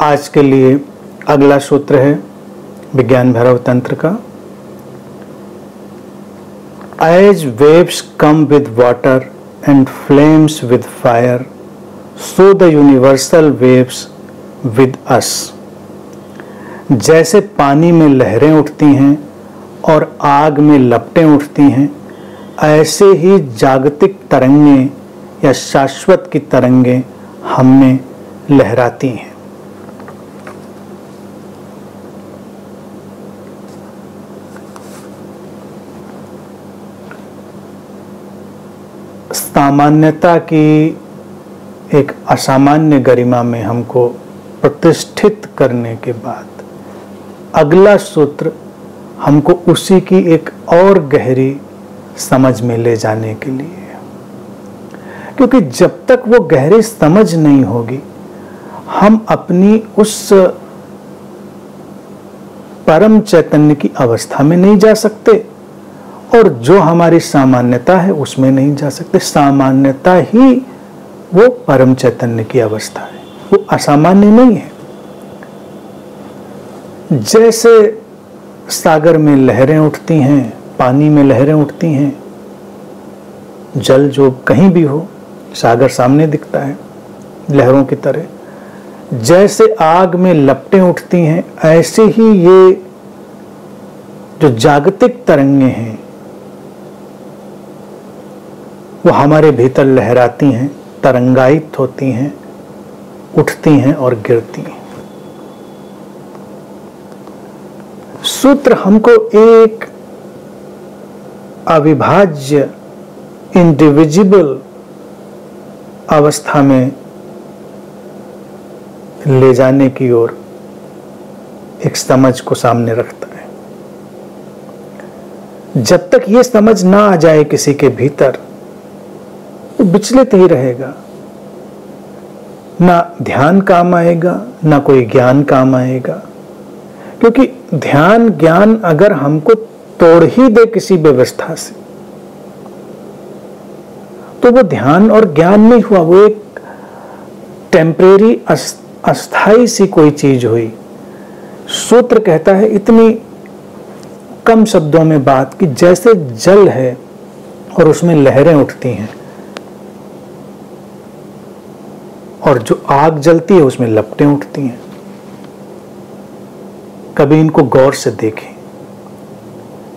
आज के लिए अगला सूत्र है विज्ञान भैरव तंत्र का। As waves come with water and flames with fire, so the universal waves with us. जैसे पानी में लहरें उठती हैं और आग में लपटें उठती हैं, ऐसे ही जागतिक तरंगें या शाश्वत की तरंगें हममें लहराती हैं। सामान्यता की एक असामान्य गरिमा में हमको प्रतिष्ठित करने के बाद अगला सूत्र हमको उसी की एक और गहरी समझ में ले जाने के लिए है। क्योंकि जब तक वो गहरी समझ नहीं होगी, हम अपनी उस परम चैतन्य की अवस्था में नहीं जा सकते और जो हमारी सामान्यता है उसमें नहीं जा सकते। सामान्यता ही वो परम चैतन्य की अवस्था है, वो असामान्य नहीं है। जैसे सागर में लहरें उठती हैं, पानी में लहरें उठती हैं, जल जो कहीं भी हो, सागर सामने दिखता है लहरों की तरह। जैसे आग में लपटें उठती हैं, ऐसे ही ये जो जागतिक तरंगें हैं वो हमारे भीतर लहराती हैं, तरंगायित होती हैं, उठती हैं और गिरती हैं। सूत्र हमको एक अविभाज्य इंडिविजिबल अवस्था में ले जाने की ओर एक समझ को सामने रखता है। जब तक ये समझ ना आ जाए किसी के भीतर, वो विचलित ही रहेगा। ना ध्यान काम आएगा, ना कोई ज्ञान काम आएगा। क्योंकि ध्यान ज्ञान अगर हमको तोड़ ही दे किसी व्यवस्था से, तो वो ध्यान और ज्ञान नहीं हुआ, वो एक टेम्परेरी अस्थाई सी कोई चीज हुई। सूत्र कहता है इतनी कम शब्दों में बात कि जैसे जल है और उसमें लहरें उठती हैं और जो आग जलती है उसमें लपटें उठती हैं। कभी इनको गौर से देखें,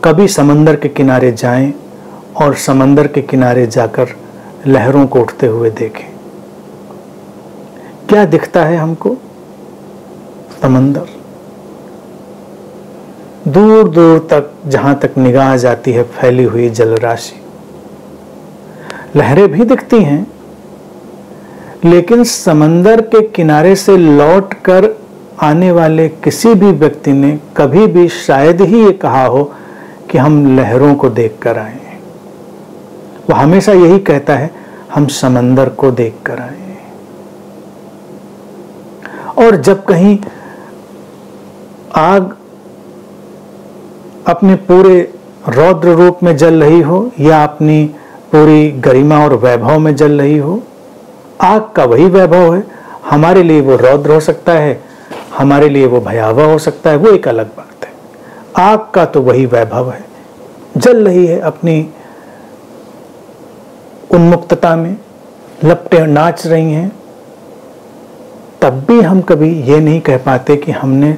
कभी समंदर के किनारे जाएं और समंदर के किनारे जाकर लहरों को उठते हुए देखें। क्या दिखता है हमको? समंदर। दूर दूर तक जहां तक निगाह जाती है फैली हुई जलराशि। लहरें भी दिखती हैं, लेकिन समंदर के किनारे से लौटकर आने वाले किसी भी व्यक्ति ने कभी भी शायद ही ये कहा हो कि हम लहरों को देखकर आए हैं। वो हमेशा यही कहता है हम समंदर को देखकर आए हैं। और जब कहीं आग अपने पूरे रौद्र रूप में जल रही हो या अपनी पूरी गरिमा और वैभव में जल रही हो, आग का वही वैभव है। हमारे लिए वो रौद्र हो सकता है, हमारे लिए वो भयावह हो सकता है, वो एक अलग बात है। आग का तो वही वैभव है, जल रही है अपनी उन्मुक्तता में, लपटें नाच रही हैं। तब भी हम कभी ये नहीं कह पाते कि हमने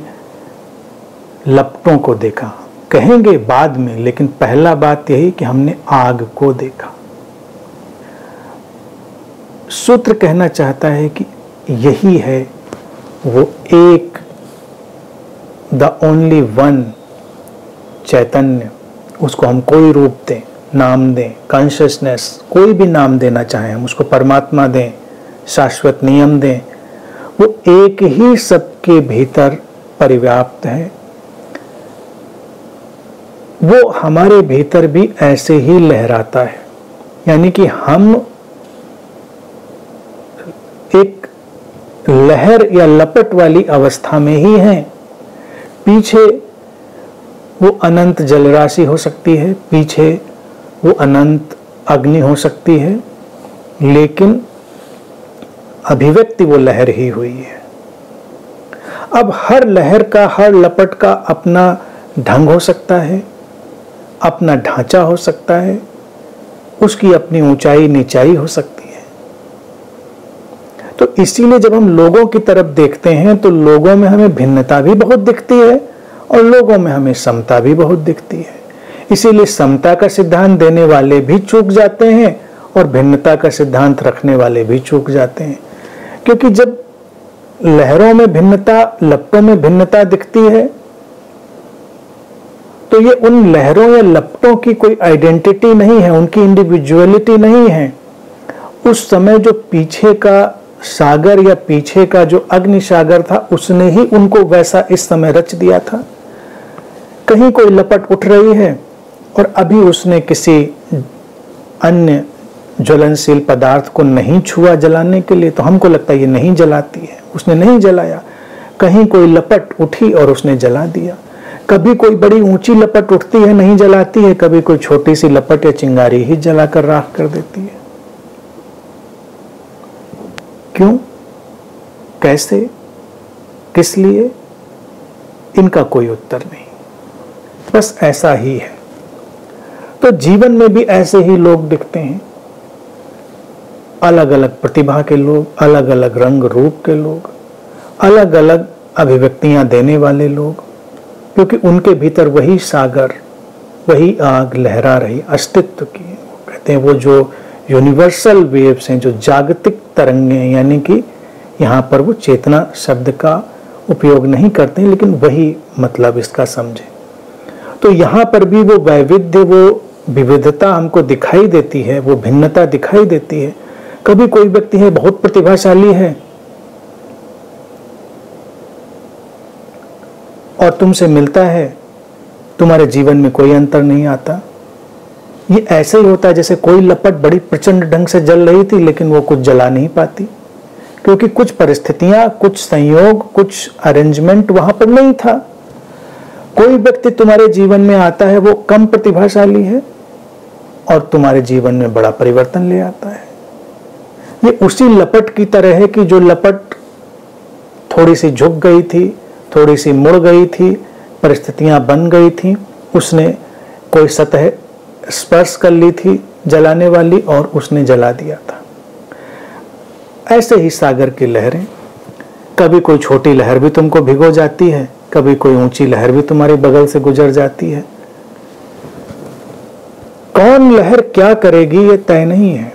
लपटों को देखा। कहेंगे बाद में, लेकिन पहला बात यही कि हमने आग को देखा। सूत्र कहना चाहता है कि यही है वो एक, द ओनली वन चैतन्य। उसको हम कोई रूप दें, नाम दें, कॉन्शियसनेस, कोई भी नाम देना चाहें हम उसको, परमात्मा दें, शाश्वत नियम दें, वो एक ही सबके भीतर परिव्याप्त है। वो हमारे भीतर भी ऐसे ही लहराता है। यानी कि हम एक लहर या लपट वाली अवस्था में ही हैं। पीछे वो अनंत जलराशि हो सकती है, पीछे वो अनंत अग्नि हो सकती है, लेकिन अभिव्यक्ति वो लहर ही हुई है। अब हर लहर का, हर लपट का अपना ढंग हो सकता है, अपना ढांचा हो सकता है, उसकी अपनी ऊंचाई नीचाई हो सकती है। तो इसीलिए जब हम लोगों की तरफ देखते हैं तो लोगों में हमें भिन्नता भी बहुत दिखती है और लोगों में हमें समता भी बहुत दिखती है। इसीलिए समता का सिद्धांत देने वाले भी चूक जाते हैं और भिन्नता का सिद्धांत रखने वाले भी चूक जाते हैं। क्योंकि जब लहरों में भिन्नता, लपटों में भिन्नता दिखती है तो ये उन लहरों या लपटों की कोई आइडेंटिटी नहीं है, उनकी इंडिविजुअलिटी नहीं है। उस समय जो पीछे का सागर या पीछे का जो अग्नि सागर था उसने ही उनको वैसा इस समय रच दिया था। कहीं कोई लपट उठ रही है और अभी उसने किसी अन्य ज्वलनशील पदार्थ को नहीं छुआ जलाने के लिए, तो हमको लगता है ये नहीं जलाती है, उसने नहीं जलाया। कहीं कोई लपट उठी और उसने जला दिया। कभी कोई बड़ी ऊंची लपट उठती है, नहीं जलाती है, कभी कोई छोटी सी लपट या चिंगारी ही जलाकर राख कर देती है। क्यों, कैसे, किस लिए, इनका कोई उत्तर नहीं, बस ऐसा ही है। तो जीवन में भी ऐसे ही लोग दिखते हैं, अलग अलग प्रतिभा के लोग, अलग अलग रंग रूप के लोग, अलग अलग अभिव्यक्तियां देने वाले लोग, क्योंकि उनके भीतर वही सागर, वही आग लहरा रही अस्तित्व की। कहते हैं वो जो यूनिवर्सल वेव्स हैं, जो जागतिक तरंगें, यानी कि यहाँ पर वो चेतना शब्द का उपयोग नहीं करते हैं, लेकिन वही मतलब इसका समझे। तो यहाँ पर भी वो वैविध्य, वो विविधता हमको दिखाई देती है, वो भिन्नता दिखाई देती है। कभी कोई व्यक्ति है बहुत प्रतिभाशाली है और तुमसे मिलता है, तुम्हारे जीवन में कोई अंतर नहीं आता। ये ऐसे ही होता है जैसे कोई लपट बड़ी प्रचंड ढंग से जल रही थी लेकिन वो कुछ जला नहीं पाती, क्योंकि कुछ परिस्थितियां, कुछ संयोग, कुछ अरेंजमेंट वहां पर नहीं था। कोई व्यक्ति तुम्हारे जीवन में आता है, वो कम प्रतिभाशाली है और तुम्हारे जीवन में बड़ा परिवर्तन ले आता है। ये उसी लपट की तरह है कि जो लपट थोड़ी सी झुक गई थी, थोड़ी सी मुड़ गई थी, परिस्थितियां बन गई थी, उसने कोई सतह स्पर्श कर ली थी जलाने वाली और उसने जला दिया था। ऐसे ही सागर की लहरें, कभी कोई छोटी लहर भी तुमको भिगो जाती है, कभी कोई ऊंची लहर भी तुम्हारे बगल से गुजर जाती है। कौन लहर क्या करेगी ये तय नहीं है,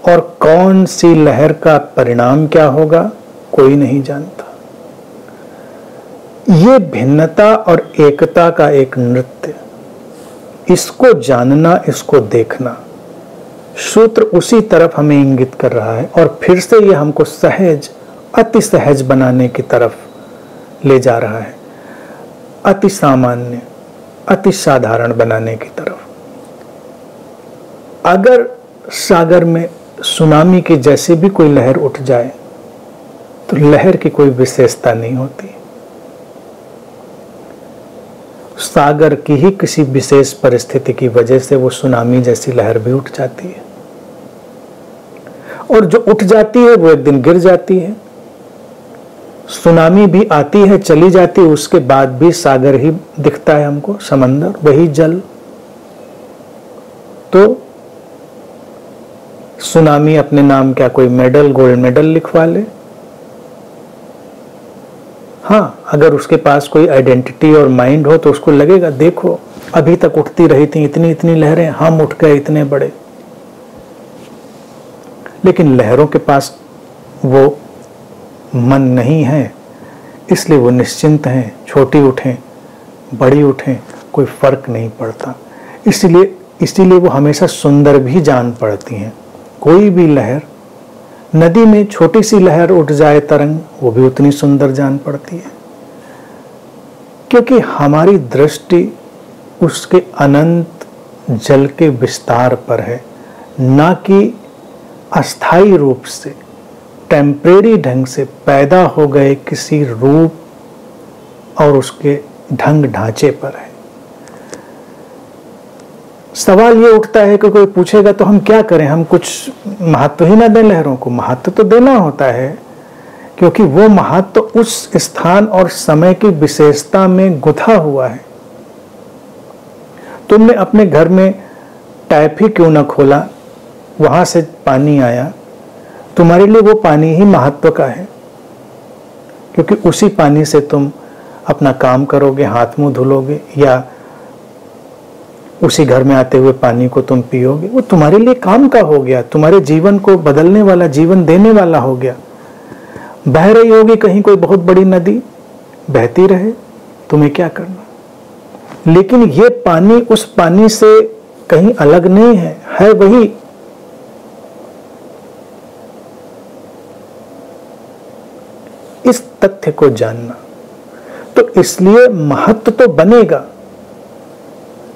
और कौन सी लहर का परिणाम क्या होगा कोई नहीं जानता। ये भिन्नता और एकता का एक नृत्य, इसको जानना, इसको देखना, सूत्र उसी तरफ हमें इंगित कर रहा है और फिर से ये हमको सहज, अति सहज बनाने की तरफ ले जा रहा है, अति सामान्य, अति साधारण बनाने की तरफ। अगर सागर में सुनामी की जैसे भी कोई लहर उठ जाए तो लहर की कोई विशेषता नहीं होती, सागर की ही किसी विशेष परिस्थिति की वजह से वो सुनामी जैसी लहर भी उठ जाती है, और जो उठ जाती है वो एक दिन गिर जाती है। सुनामी भी आती है, चली जाती है, उसके बाद भी सागर ही दिखता है हमको, समंदर, वही जल। तो सुनामी अपने नाम क्या कोई मेडल, गोल्ड मेडल लिखवा ले? हाँ, अगर उसके पास कोई आइडेंटिटी और माइंड हो तो उसको लगेगा देखो अभी तक उठती रही थी इतनी इतनी लहरें, हम उठ गए इतने बड़े। लेकिन लहरों के पास वो मन नहीं है, इसलिए वो निश्चिंत हैं, छोटी उठें बड़ी उठें कोई फर्क नहीं पड़ता। इसीलिए वो हमेशा सुंदर भी जान पड़ती हैं। कोई भी लहर, नदी में छोटी सी लहर उठ जाए तरंग, वो भी उतनी सुंदर जान पड़ती है, क्योंकि हमारी दृष्टि उसके अनंत जल के विस्तार पर है, ना कि अस्थायी रूप से, टेम्परेरी ढंग से पैदा हो गए किसी रूप और उसके ढंग ढांचे पर है। सवाल ये उठता है कि कोई पूछेगा तो हम क्या करें, हम कुछ महत्व ही ना दें लहरों को? महत्व तो देना होता है, क्योंकि वो महत्व उस स्थान और समय की विशेषता में गुथा हुआ है। तुमने अपने घर में टैप ही क्यों न खोला, वहां से पानी आया, तुम्हारे लिए वो पानी ही महत्व का है, क्योंकि उसी पानी से तुम अपना काम करोगे, हाथ मुंह धुलोगे, या उसी घर में आते हुए पानी को तुम पियोगे। वो तुम्हारे लिए काम का हो गया, तुम्हारे जीवन को बदलने वाला, जीवन देने वाला हो गया। बह रही होगी कहीं कोई बहुत बड़ी नदी, बहती रहे, तुम्हें क्या करना। लेकिन ये पानी उस पानी से कहीं अलग नहीं है वही। इस तथ्य को जानना, तो इसलिए महत्व तो बनेगा,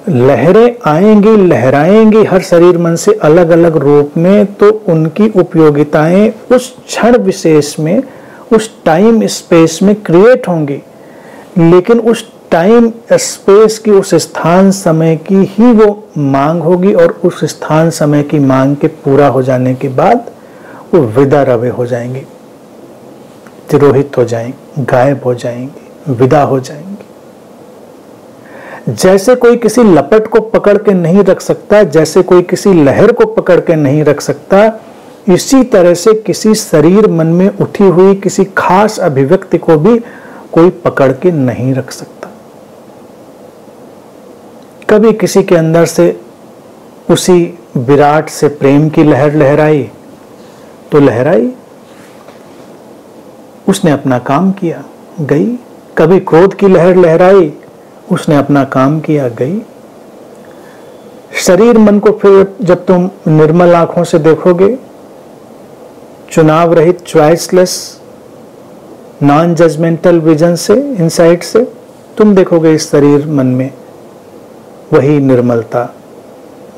लहरें आएंगी, लहराएंगी हर शरीर मन से अलग अलग रूप में, तो उनकी उपयोगिताएं उस क्षण विशेष में, उस टाइम स्पेस में क्रिएट होंगी। लेकिन उस टाइम स्पेस की, उस स्थान समय की ही वो मांग होगी, और उस स्थान समय की मांग के पूरा हो जाने के बाद वो विदा रवे हो जाएंगी, तिरोहित हो जाएंगी, गायब हो जाएंगी, विदा हो जाएंगी। जैसे कोई किसी लपट को पकड़ के नहीं रख सकता, जैसे कोई किसी लहर को पकड़ के नहीं रख सकता, इसी तरह से किसी शरीर मन में उठी हुई किसी खास अभिव्यक्ति को भी कोई पकड़ के नहीं रख सकता। कभी किसी के अंदर से उसी विराट से प्रेम की लहर लहराई तो लहराई, उसने अपना काम किया, गई। कभी क्रोध की लहर लहराई, उसने अपना काम किया, गई। शरीर मन को फिर जब तुम निर्मल आंखों से देखोगे, चुनाव रहित, चॉइसलेस, नॉन जजमेंटल विजन से, इनसाइट से, तुम देखोगे इस शरीर मन में वही निर्मलता,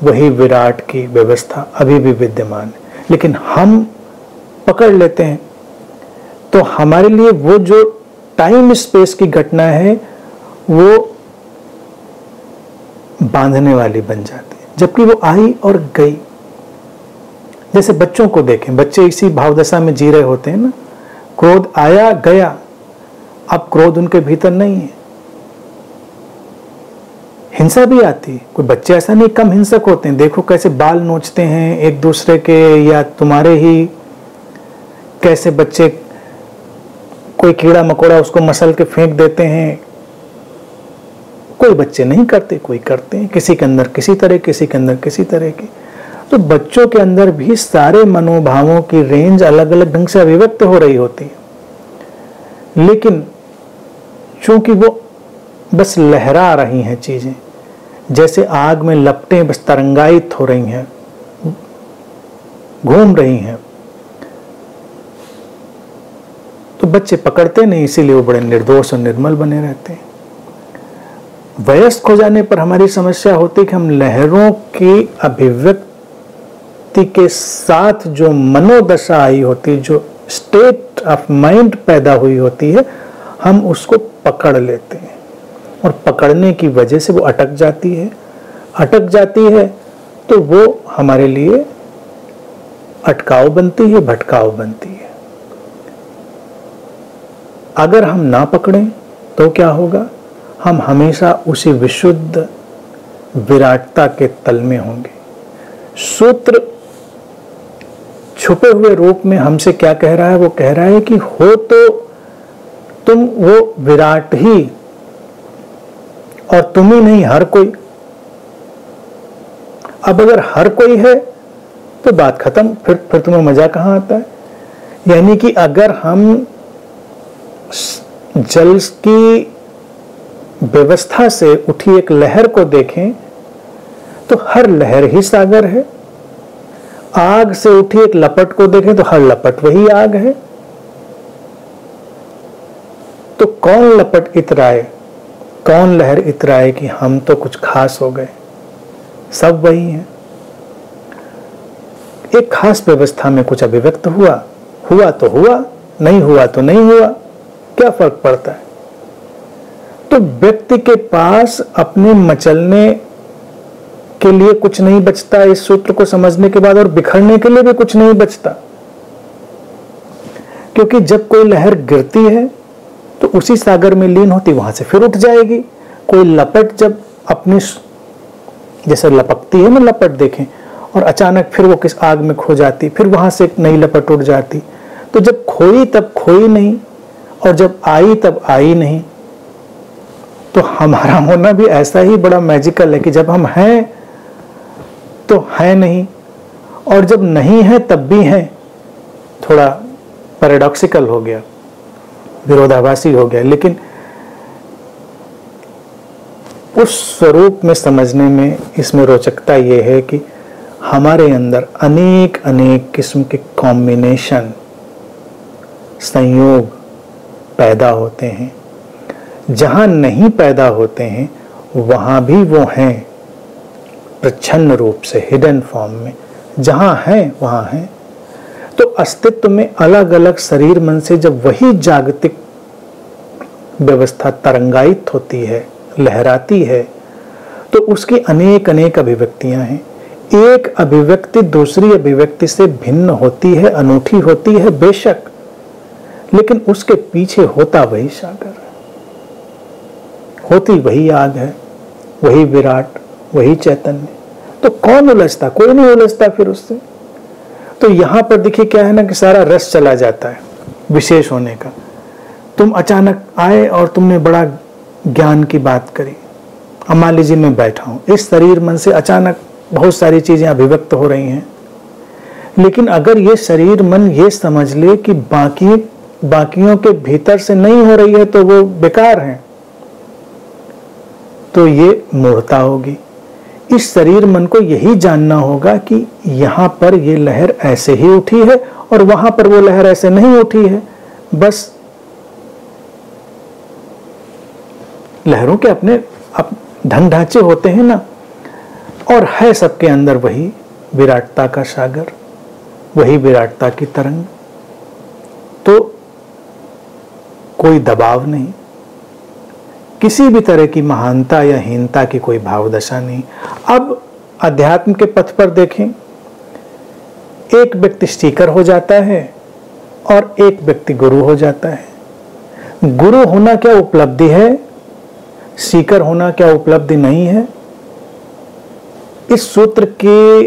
वही विराट की व्यवस्था अभी भी विद्यमान है। लेकिन हम पकड़ लेते हैं, तो हमारे लिए वो जो टाइम स्पेस की घटना है वो बांधने वाली बन जाती है, जबकि वो आई और गई। जैसे बच्चों को देखें, बच्चे इसी भावदशा में जी रहे होते हैं ना, क्रोध आया गया, अब क्रोध उनके भीतर नहीं है। हिंसा भी आती है, कोई बच्चे ऐसा नहीं कम हिंसक होते हैं, देखो कैसे बाल नोचते हैं एक दूसरे के, या तुम्हारे ही कैसे बच्चे कोई कीड़ा मकोड़ा उसको मसल के फेंक देते हैं। कोई बच्चे नहीं करते, कोई करते हैं, किसी के अंदर किसी तरह, किसी के अंदर किसी तरह की। तो बच्चों के अंदर भी सारे मनोभावों की रेंज अलग अलग ढंग से अभिव्यक्त हो रही होती है, लेकिन चूंकि वो बस लहरा रही हैं चीजें, जैसे आग में लपटें बस तरंगायित हो रही हैं, घूम रही हैं, तो बच्चे पकड़ते नहीं, इसीलिए वो बड़े निर्दोष और निर्मल बने रहते हैं। वयस्क हो जाने पर हमारी समस्या होती है कि हम लहरों की अभिव्यक्ति के साथ जो मनोदशा आई होती, जो स्टेट ऑफ माइंड पैदा हुई होती है, हम उसको पकड़ लेते हैं, और पकड़ने की वजह से वो अटक जाती है। अटक जाती है तो वो हमारे लिए अटकाव बनती है, भटकाव बनती है। अगर हम ना पकड़ें तो क्या होगा, हम हमेशा उसी विशुद्ध विराटता के तल में होंगे। सूत्र छुपे हुए रूप में हमसे क्या कह रहा है, वो कह रहा है कि हो तो तुम वो विराट ही, और तुम ही नहीं, हर कोई। अब अगर हर कोई है तो बात खत्म, फिर तुम्हें मजा कहां आता है। यानी कि अगर हम जल की व्यवस्था से उठी एक लहर को देखें तो हर लहर ही सागर है। आग से उठी एक लपट को देखें तो हर लपट वही आग है। तो कौन लपट इतराए, कौन लहर इतराए कि हम तो कुछ खास हो गए, सब वही है। एक खास व्यवस्था में कुछ अभिव्यक्त हुआ, हुआ तो हुआ, नहीं हुआ तो नहीं हुआ, क्या फर्क पड़ता है। तो व्यक्ति के पास अपने मचलने के लिए कुछ नहीं बचता इस सूत्र को समझने के बाद, और बिखरने के लिए भी कुछ नहीं बचता। क्योंकि जब कोई लहर गिरती है तो उसी सागर में लीन होती, वहां से फिर उठ जाएगी। कोई लपट जब अपनी जैसे लपकती है ना, लपट देखें, और अचानक फिर वो किस आग में खो जाती, फिर वहां से एक नई लपट उठ जाती। तो जब खोई तब खोई नहीं, और जब आई तब आई नहीं। तो हमारा होना भी ऐसा ही बड़ा मैजिकल है कि जब हम हैं तो है नहीं, और जब नहीं है तब भी है। थोड़ा पैराडॉक्सिकल हो गया, विरोधाभासी हो गया, लेकिन उस स्वरूप में समझने में इसमें रोचकता यह है कि हमारे अंदर अनेक अनेक किस्म के कॉम्बिनेशन, संयोग पैदा होते हैं। जहां नहीं पैदा होते हैं वहां भी वो हैं प्रच्छन्न रूप से, हिडन फॉर्म में। जहां हैं वहां हैं। तो अस्तित्व में अलग अलग शरीर मन से जब वही जागतिक व्यवस्था तरंगायित होती है, लहराती है, तो उसकी अनेक अनेक अभिव्यक्तियां हैं। एक अभिव्यक्ति दूसरी अभिव्यक्ति से भिन्न होती है, अनूठी होती है बेशक, लेकिन उसके पीछे होता वही सागर, होती वही आग है, वही विराट, वही चैतन्य। तो कौन उलझता? कोई नहीं उलझता फिर उससे। तो यहां पर देखिए क्या है ना कि सारा रस चला जाता है विशेष होने का। तुम अचानक आए और तुमने बड़ा ज्ञान की बात करी। अब मान लीजिए मैं बैठा हूं, इस शरीर मन से अचानक बहुत सारी चीजें अभिव्यक्त हो रही हैं, लेकिन अगर ये शरीर मन ये समझ ले कि बाकियों के भीतर से नहीं हो रही है तो वो बेकार है, तो ये मूर्खता होगी। इस शरीर मन को यही जानना होगा कि यहां पर ये लहर ऐसे ही उठी है और वहां पर वो लहर ऐसे नहीं उठी है। बस लहरों के अपने ढंग ढांचे होते हैं ना, और है सबके अंदर वही विराटता का सागर, वही विराटता की तरंग। तो कोई दबाव नहीं, किसी भी तरह की महानता या हीनता की कोई भावदशा नहीं। अब अध्यात्म के पथ पर देखें, एक व्यक्ति स्टीकर हो जाता है और एक व्यक्ति गुरु हो जाता है। गुरु होना क्या उपलब्धि है, सीकर होना क्या उपलब्धि नहीं है? इस सूत्र के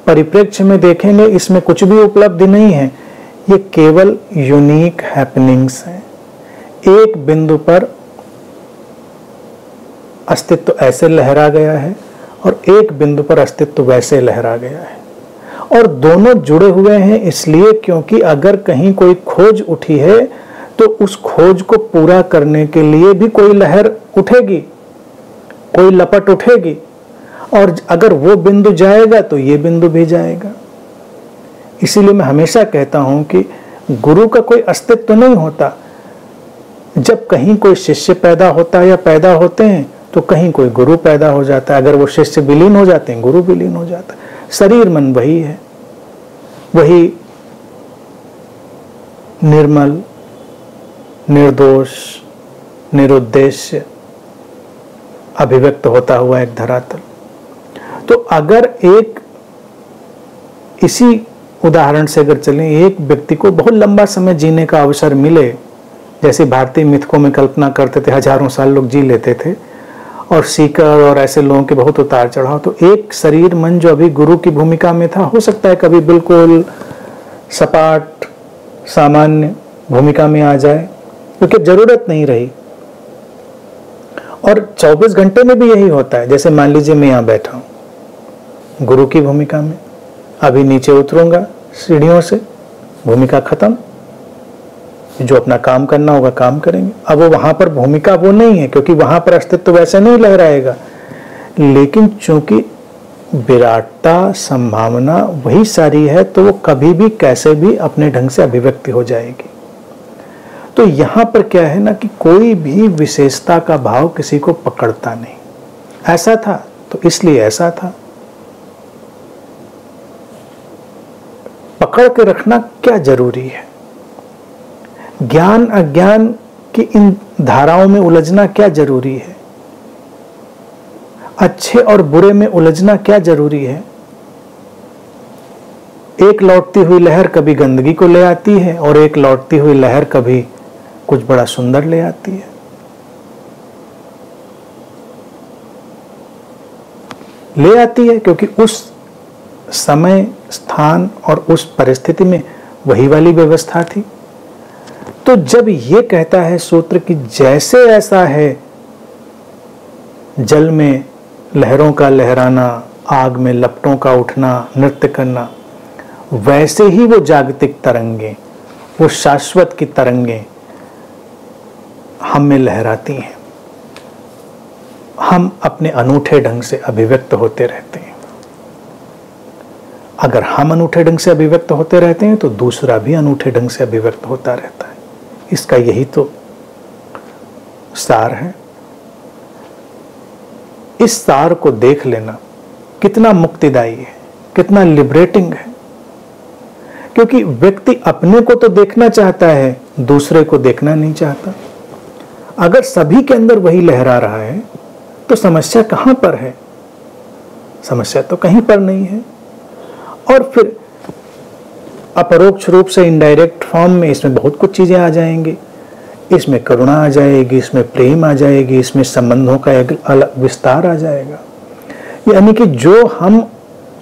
परिप्रेक्ष्य में देखेंगे, इसमें कुछ भी उपलब्धि नहीं है, ये केवल यूनिक हैपनिंग्स हैं। एक बिंदु पर अस्तित्व ऐसे लहरा गया है और एक बिंदु पर अस्तित्व वैसे लहरा गया है, और दोनों जुड़े हुए हैं इसलिए क्योंकि अगर कहीं कोई खोज उठी है तो उस खोज को पूरा करने के लिए भी कोई लहर उठेगी, कोई लपट उठेगी, और अगर वो बिंदु जाएगा तो ये बिंदु भी जाएगा। इसीलिए मैं हमेशा कहता हूं कि गुरु का कोई अस्तित्व नहीं होता। जब कहीं कोई शिष्य पैदा होता है या पैदा होते हैं तो कहीं कोई गुरु पैदा हो जाता है। अगर वो शिष्य विलीन हो जाते हैं, गुरु विलीन हो जाता है। शरीर मन वही है, वही निर्मल, निर्दोष, निरुद्देश्य अभिव्यक्त होता हुआ एक धरातल। तो अगर एक इसी उदाहरण से अगर चलें, एक व्यक्ति को बहुत लंबा समय जीने का अवसर मिले, जैसे भारतीय मिथकों में कल्पना करते थे हजारों साल लोग जी लेते थे, और सीकर और ऐसे लोगों के बहुत उतार चढ़ाव, तो एक शरीर मन जो अभी गुरु की भूमिका में था, हो सकता है कभी बिल्कुल सपाट सामान्य भूमिका में आ जाए, क्योंकि जरूरत नहीं रही। और 24 घंटे में भी यही होता है। जैसे मान लीजिए मैं यहाँ बैठा हूँ गुरु की भूमिका में, अभी नीचे उतरूंगा सीढ़ियों से, भूमिका खत्म, जो अपना काम करना होगा काम करेंगे। अब वो वहां पर भूमिका वो नहीं है, क्योंकि वहां पर अस्तित्व वैसे नहीं लहराएगा, लेकिन चूंकि विराटता संभावना वही सारी है, तो वो कभी भी कैसे भी अपने ढंग से अभिव्यक्ति हो जाएगी। तो यहां पर क्या है ना कि कोई भी विशेषता का भाव किसी को पकड़ता नहीं। ऐसा था तो इसलिए ऐसा था। पकड़ के रखना क्या जरूरी है? ज्ञान अज्ञान की इन धाराओं में उलझना क्या जरूरी है? अच्छे और बुरे में उलझना क्या जरूरी है? एक लौटती हुई लहर कभी गंदगी को ले आती है और एक लौटती हुई लहर कभी कुछ बड़ा सुंदर ले आती है। ले आती है क्योंकि उस समय, स्थान और उस परिस्थिति में वही वाली व्यवस्था थी। तो जब ये कहता है सूत्र कि जैसे ऐसा है जल में लहरों का लहराना, आग में लपटों का उठना, नृत्य करना, वैसे ही वो जागतिक तरंगें, वो शाश्वत की तरंगें हम में लहराती हैं। हम अपने अनूठे ढंग से अभिव्यक्त होते रहते हैं। अगर हम अनूठे ढंग से अभिव्यक्त होते रहते हैं तो दूसरा भी अनूठे ढंग से अभिव्यक्त होता रहता है। इसका यही तो सार है। इस सार को देख लेना कितना मुक्तिदायी है, कितना लिबरेटिंग है। क्योंकि व्यक्ति अपने को तो देखना चाहता है, दूसरे को देखना नहीं चाहता। अगर सभी के अंदर वही लहरा रहा है तो समस्या कहां पर है? समस्या तो कहीं पर नहीं है। और फिर अपरोक्ष रूप से, इनडायरेक्ट फॉर्म में इसमें बहुत कुछ चीजें आ जाएंगी। इसमें करुणा आ जाएगी, इसमें प्रेम आ जाएगी, इसमें संबंधों का एक अलग विस्तार आ जाएगा। यानी कि जो हम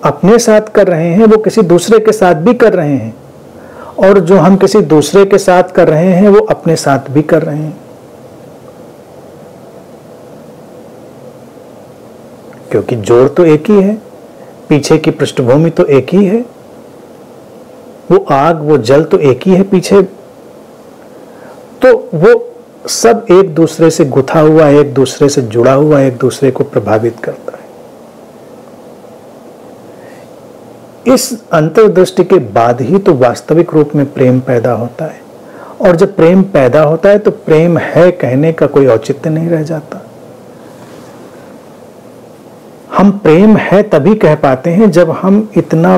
अपने साथ कर रहे हैं वो किसी दूसरे के साथ भी कर रहे हैं, और जो हम किसी दूसरे के साथ कर रहे हैं वो अपने साथ भी कर रहे हैं। क्योंकि जोड़ तो एक ही है, पीछे की पृष्ठभूमि तो एक ही है, वो आग, वो जल तो एक ही है पीछे। तो वो सब एक दूसरे से गुथा हुआ, एक दूसरे से जुड़ा हुआ, एक दूसरे को प्रभावित करता है। इस अंतर्दृष्टि के बाद ही तो वास्तविक रूप में प्रेम पैदा होता है। और जब प्रेम पैदा होता है तो प्रेम है कहने का कोई औचित्य नहीं रह जाता। हम प्रेम है तभी कह पाते हैं जब हम इतना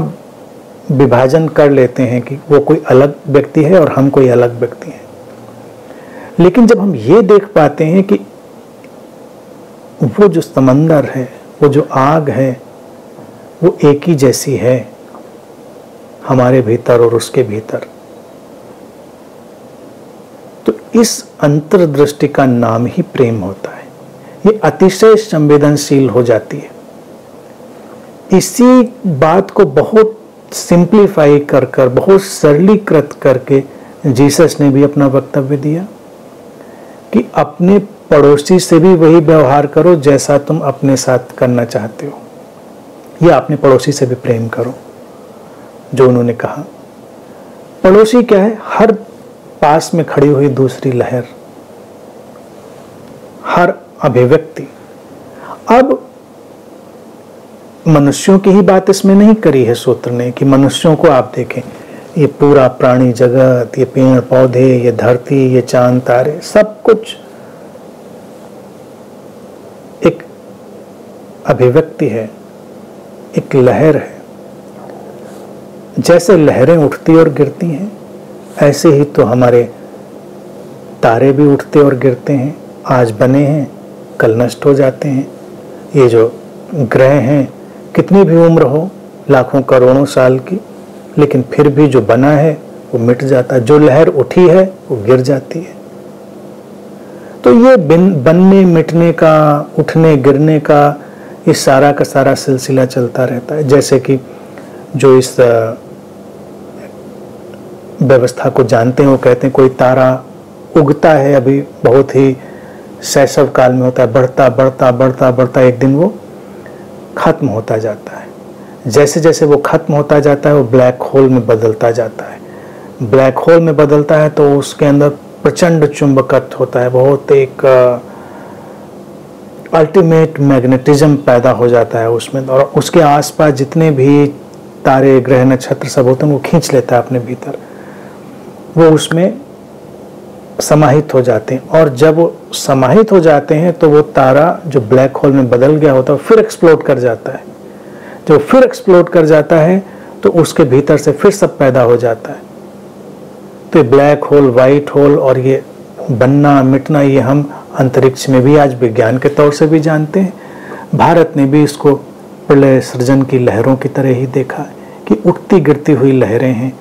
विभाजन कर लेते हैं कि वो कोई अलग व्यक्ति है और हम कोई अलग व्यक्ति हैं। लेकिन जब हम ये देख पाते हैं कि वो जो समंदर है, वो जो आग है, वो एक ही जैसी है हमारे भीतर और उसके भीतर, तो इस अंतर्दृष्टि का नाम ही प्रेम होता है। ये अतिशय संवेदनशील हो जाती है। इसी बात को बहुत सिंप्लीफाई कर कर, बहुत सरलीकृत करके जीसस ने भी अपना वक्तव्य दिया कि अपने पड़ोसी से भी वही व्यवहार करो जैसा तुम अपने साथ करना चाहते हो, या अपने पड़ोसी से भी प्रेम करो। जो उन्होंने कहा, पड़ोसी क्या है? हर पास में खड़ी हुई दूसरी लहर, हर अभिव्यक्ति। अब मनुष्यों की ही बात इसमें नहीं करी है सूत्र ने कि मनुष्यों को आप देखें, ये पूरा प्राणी जगत, ये पेड़ पौधे, ये धरती, ये चांद तारे, सब कुछ एक अभिव्यक्ति है, एक लहर है। जैसे लहरें उठती और गिरती हैं, ऐसे ही तो हमारे तारे भी उठते और गिरते हैं। आज बने हैं, कल नष्ट हो जाते हैं। ये जो ग्रह हैं, कितनी भी उम्र हो, लाखों करोड़ों साल की, लेकिन फिर भी जो बना है वो मिट जाता है। जो लहर उठी है वो गिर जाती है। तो ये बनने मिटने का, उठने गिरने का, ये सारा का सारा सिलसिला चलता रहता है। जैसे कि जो इस व्यवस्था को जानते हैं वो कहते हैं कोई तारा उगता है, अभी बहुत ही शैशव काल में होता है, बढ़ता बढ़ता बढ़ता बढ़ता एक दिन वो खत्म होता जाता है। जैसे जैसे वो खत्म होता जाता है वो ब्लैक होल में बदलता जाता है। ब्लैक होल में बदलता है तो उसके अंदर प्रचंड चुंबकत्व होता है, बहुत एक अल्टीमेट मैग्नेटिज्म पैदा हो जाता है उसमें, और उसके आसपास जितने भी तारे, ग्रह, नक्षत्र सब होते हैं वो खींच लेता है अपने भीतर, वो उसमें समाहित हो जाते हैं। और जब वो समाहित हो जाते हैं तो वो तारा जो ब्लैक होल में बदल गया होता है फिर एक्सप्लोड कर जाता है। जब फिर एक्सप्लोड कर जाता है तो उसके भीतर से फिर सब पैदा हो जाता है। तो ब्लैक होल, वाइट होल और ये बनना मिटना, ये हम अंतरिक्ष में भी आज विज्ञान के तौर से भी जानते हैं। भारत ने भी इसको प्रलय सृजन की लहरों की तरह ही देखा है कि उठती गिरती हुई लहरें हैं,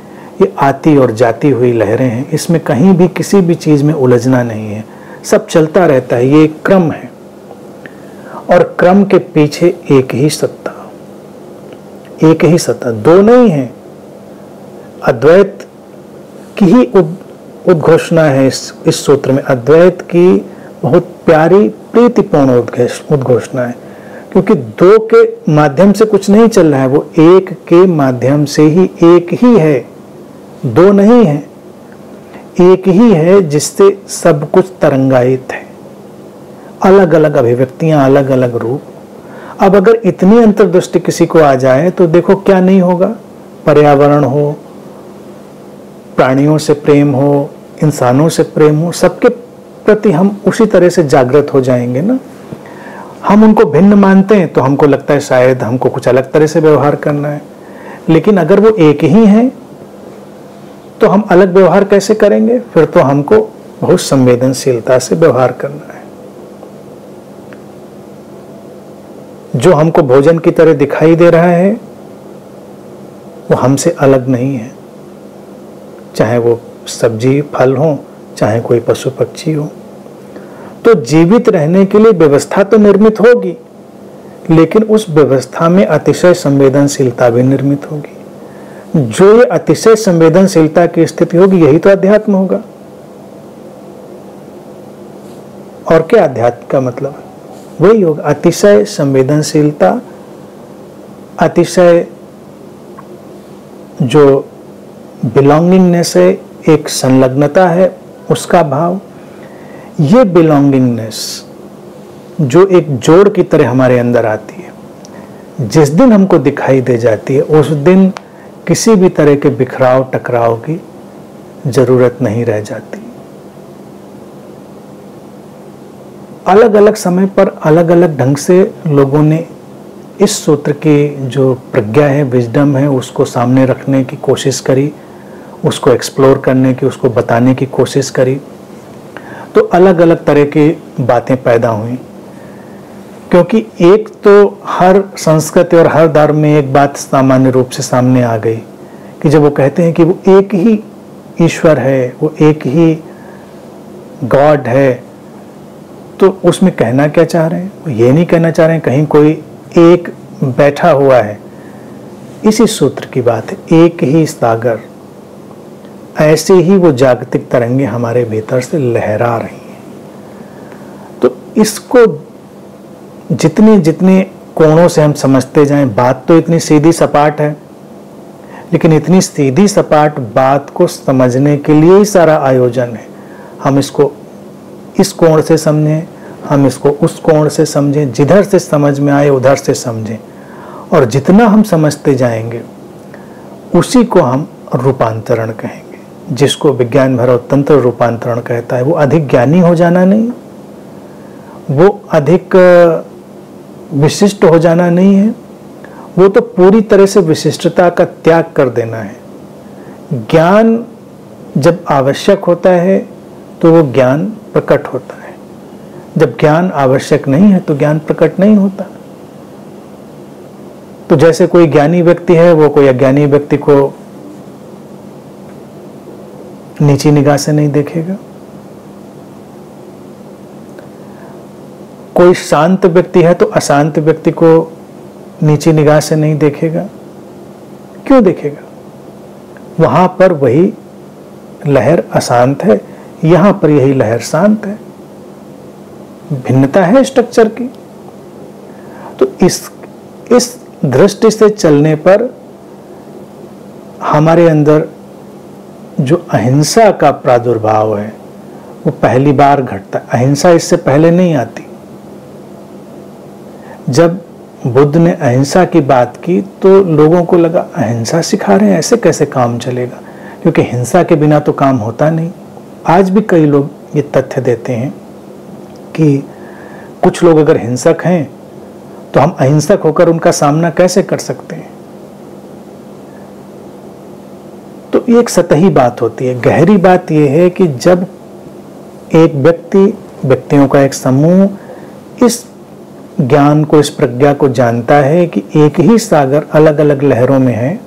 ये आती और जाती हुई लहरें हैं, इसमें कहीं भी किसी भी चीज़ में उलझना नहीं है, सब चलता रहता है, ये एक क्रम है। और क्रम के पीछे एक ही सत्ता, एक ही सत्ता, दो नहीं है। अद्वैत की ही उद्घोषणा है इस सूत्र में। अद्वैत की बहुत प्यारी प्रीतिपूर्ण उद्घोषणा है, क्योंकि दो के माध्यम से कुछ नहीं चल रहा है, वो एक के माध्यम से ही एक ही है, दो नहीं है, एक ही है जिससे सब कुछ तरंगायित है, अलग अलग अभिव्यक्तियां, अलग अलग रूप। अब अगर इतनी अंतर्दृष्टि किसी को आ जाए तो देखो क्या नहीं होगा। पर्यावरण हो, प्राणियों से प्रेम हो, इंसानों से प्रेम हो, सबके प्रति हम उसी तरह से जागृत हो जाएंगे ना। हम उनको भिन्न मानते हैं तो हमको लगता है शायद हमको कुछ अलग तरह से व्यवहार करना है, लेकिन अगर वो एक ही है तो हम अलग व्यवहार कैसे करेंगे? फिर तो हमको बहुत संवेदनशीलता से व्यवहार करना है। जो हमको भोजन की तरह दिखाई दे रहा है वो हमसे अलग नहीं है, चाहे वो सब्जी फल हो, चाहे कोई पशु पक्षी हो। तो जीवित रहने के लिए व्यवस्था तो निर्मित होगी, लेकिन उस व्यवस्था में अतिशय संवेदनशीलता भी निर्मित होगी। जो ये अतिशय संवेदनशीलता की स्थिति होगी यही तो अध्यात्म होगा। और क्या अध्यात्म का मतलब है? वही होगा, अतिशय संवेदनशीलता, अतिशय जो बिलोंगिंगनेस है, एक संलग्नता है, उसका भाव। ये बिलोंगिंगनेस जो एक जोड़ की तरह हमारे अंदर आती है, जिस दिन हमको दिखाई दे जाती है उस दिन किसी भी तरह के बिखराव टकराव की जरूरत नहीं रह जाती। अलग अलग समय पर अलग अलग ढंग से लोगों ने इस सूत्र की जो प्रज्ञा है, विजडम है, उसको सामने रखने की कोशिश करी, उसको एक्सप्लोर करने की, उसको बताने की कोशिश करी, तो अलग अलग तरह की बातें पैदा हुई। क्योंकि एक तो हर संस्कृति और हर धर्म में एक बात सामान्य रूप से सामने आ गई कि जब वो कहते हैं कि वो एक ही ईश्वर है, वो एक ही गॉड है, तो उसमें कहना क्या चाह रहे हैं? वो ये नहीं कहना चाह रहे हैं कहीं कोई एक बैठा हुआ है। इसी सूत्र की बात है, एक ही सागर। ऐसे ही वो जागतिक तरंगे हमारे भीतर से लहरा रही हैं। तो इसको जितने जितने कोणों से हम समझते जाएं, बात तो इतनी सीधी सपाट है, लेकिन इतनी सीधी सपाट बात को समझने के लिए ही सारा आयोजन है। हम इसको इस कोण से समझें, हम इसको उस कोण से समझें, जिधर से समझ में आए उधर से समझें, और जितना हम समझते जाएंगे उसी को हम रूपांतरण कहेंगे, जिसको विज्ञान भैरव तंत्र रूपांतरण कहता है। वो अधिक ज्ञानी हो जाना नहीं, वो अधिक विशिष्ट हो जाना नहीं है, वो तो पूरी तरह से विशिष्टता का त्याग कर देना है। ज्ञान जब आवश्यक होता है तो वो ज्ञान प्रकट होता है, जब ज्ञान आवश्यक नहीं है तो ज्ञान प्रकट नहीं होता। तो जैसे कोई ज्ञानी व्यक्ति है वो कोई अज्ञानी व्यक्ति को नीची निगाह से नहीं देखेगा, कोई शांत व्यक्ति है तो अशांत व्यक्ति को नीची निगाह से नहीं देखेगा। क्यों देखेगा? वहां पर वही लहर अशांत है, यहां पर यही लहर शांत है, भिन्नता है स्ट्रक्चर की। तो इस दृष्टि से चलने पर हमारे अंदर जो अहिंसा का प्रादुर्भाव है वो पहली बार घटता है। अहिंसा इससे पहले नहीं आती। जब बुद्ध ने अहिंसा की बात की तो लोगों को लगा अहिंसा सिखा रहे हैं, ऐसे कैसे काम चलेगा, क्योंकि हिंसा के बिना तो काम होता नहीं। आज भी कई लोग ये तथ्य देते हैं कि कुछ लोग अगर हिंसक हैं तो हम अहिंसक होकर उनका सामना कैसे कर सकते हैं। तो ये एक सतही बात होती है। गहरी बात यह है कि जब एक व्यक्तियों का एक समूह इस ज्ञान को, इस प्रज्ञा को जानता है कि एक ही सागर अलग अलग लहरों में है,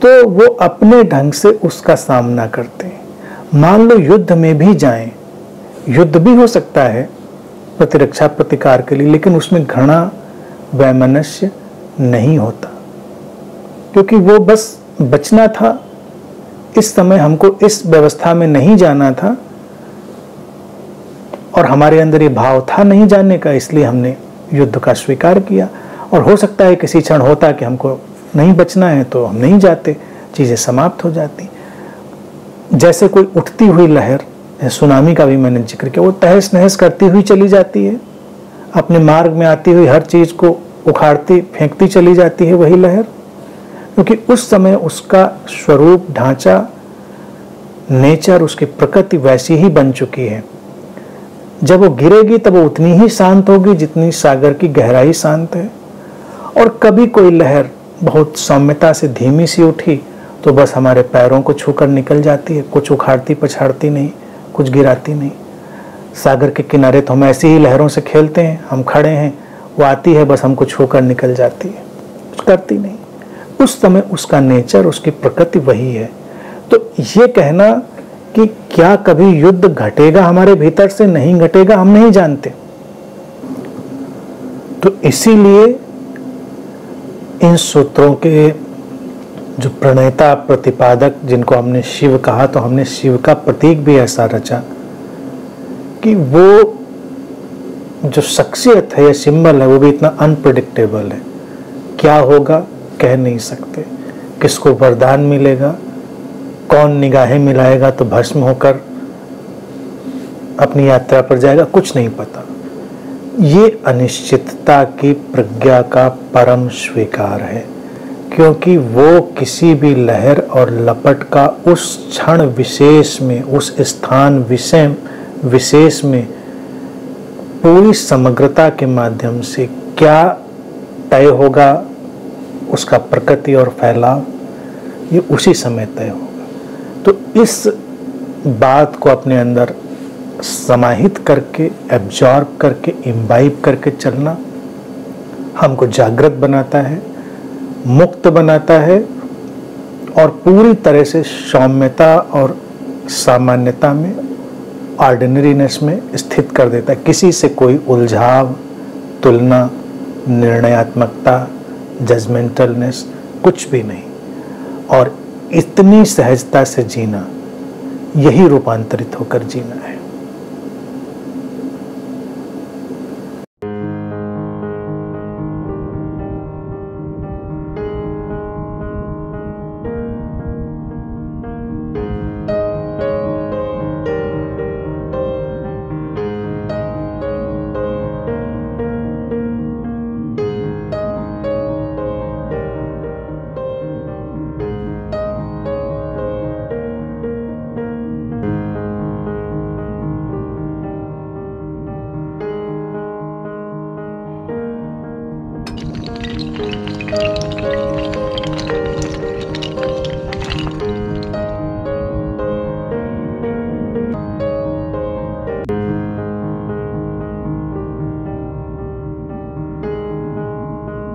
तो वो अपने ढंग से उसका सामना करते हैं। मान लो युद्ध में भी जाएं, युद्ध भी हो सकता है प्रतिरक्षा प्रतिकार के लिए, लेकिन उसमें घृणा वैमनस्य नहीं होता, क्योंकि वो बस बचना था। इस समय हमको इस व्यवस्था में नहीं जाना था और हमारे अंदर ये भाव था नहीं जाने का, इसलिए हमने युद्ध का स्वीकार किया। और हो सकता है किसी क्षण होता कि हमको नहीं बचना है तो हम नहीं जाते, चीज़ें समाप्त हो जाती। जैसे कोई उठती हुई लहर, सुनामी का भी मैंने जिक्र किया, वो तहस नहस करती हुई चली जाती है, अपने मार्ग में आती हुई हर चीज़ को उखाड़ती फेंकती चली जाती है वही लहर, क्योंकि उस समय उसका स्वरूप, ढांचा, नेचर, उसकी प्रकृति वैसी ही बन चुकी है। जब वो गिरेगी तब वो उतनी ही शांत होगी जितनी सागर की गहराई शांत है। और कभी कोई लहर बहुत सौम्यता से धीमी सी उठी तो बस हमारे पैरों को छूकर निकल जाती है, कुछ उखाड़ती पछाड़ती नहीं, कुछ गिराती नहीं। सागर के किनारे तो हम ऐसी ही लहरों से खेलते हैं, हम खड़े हैं, वो आती है बस हमको छूकर निकल जाती है, कुछ करती नहीं। उस समय उसका नेचर, उसकी प्रकृति वही है। तो ये कहना कि क्या कभी युद्ध घटेगा हमारे भीतर से, नहीं घटेगा, हम नहीं जानते। तो इसीलिए इन सूत्रों के जो प्रणेता, प्रतिपादक, जिनको हमने शिव कहा, तो हमने शिव का प्रतीक भी ऐसा रचा कि वो जो शख्सियत है या सिंबल है वो भी इतना अनप्रेडिक्टेबल है। क्या होगा कह नहीं सकते, किसको वरदान मिलेगा, कौन निगाहें मिलाएगा तो भस्म होकर अपनी यात्रा पर जाएगा, कुछ नहीं पता। ये अनिश्चितता की प्रज्ञा का परम स्वीकार है, क्योंकि वो किसी भी लहर और लपट का उस क्षण विशेष में, उस स्थान विशेष में पूरी समग्रता के माध्यम से क्या तय होगा, उसका प्रकृति और फैलाव, ये उसी समय तय होगा। तो इस बात को अपने अंदर समाहित करके, एब्जॉर्ब करके, इम्बाइब करके चलना हमको जागृत बनाता है, मुक्त बनाता है और पूरी तरह से सौम्यता और सामान्यता में, ऑर्डिनरीनेस में स्थित कर देता है। किसी से कोई उलझाव, तुलना, निर्णयात्मकता, जजमेंटलनेस कुछ भी नहीं। और इतनी सहजता से जीना, यही रूपांतरित होकर जीना है।